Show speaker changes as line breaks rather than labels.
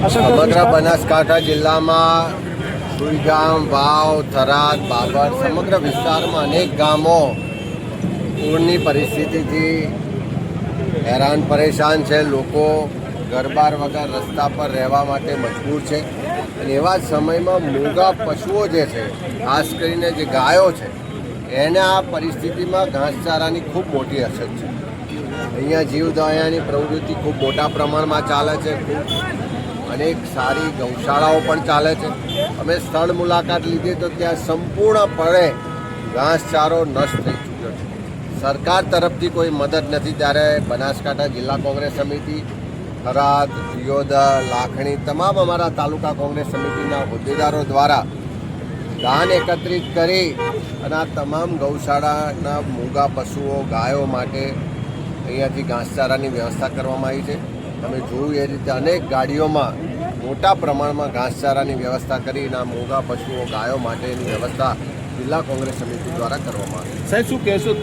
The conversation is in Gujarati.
સમગ્ર બનાસકાંઠા જિલ્લામાં સુઈગામ, વાવ, થરાદ, બાબર સમગ્ર વિસ્તારમાં અનેક ગામો પૂરની પરિસ્થિતિથી હેરાન પરેશાન છે. લોકો ઘરબાર વગર રસ્તા પર રહેવા માટે મજબૂર છે અને એવા જ સમયમાં મૂંગા પશુઓ જે છે, ખાસ કરીને જે ગાયો છે, એને આ પરિસ્થિતિમાં ઘાસચારાની ખૂબ મોટી અછત છે. અહીંયા જીવદયાની પ્રવૃત્તિ ખૂબ મોટા પ્રમાણમાં ચાલે છે. ખૂબ અનેક સારી ગૌશાળાઓ પણ ચાલે છે. અમે સ્થળ મુલાકાત લીધી તો ત્યાં સંપૂર્ણપણે ઘાસચારો નષ્ટ થઈ ચૂક્યો છે. સરકાર તરફથી કોઈ મદદ નથી. ત્યારે બનાસકાંઠા જિલ્લા કોંગ્રેસ સમિતિ, થરાદ, દિયોદર, લાખણી તમામ અમારા તાલુકા કોંગ્રેસ સમિતિના હોદ્દેદારો દ્વારા દાન એકત્રિત કરી અને આ તમામ ગૌશાળાના મૂંગા પશુઓ, ગાયો માટે અહીંયાથી ઘાસચારાની વ્યવસ્થા કરવામાં આવી છે. તમે જોયું એ રીતે અનેક ગાડીઓમાં મોટા પ્રમાણમાં ઘાસચારાની વ્યવસ્થા કરીને આ મૂંગા પશુઓ, ગાયો માટેની વ્યવસ્થા જિલ્લા કોંગ્રેસ સમિતિ દ્વારા કરવામાં આવી છે.
સાહેબ, શું કહેશો?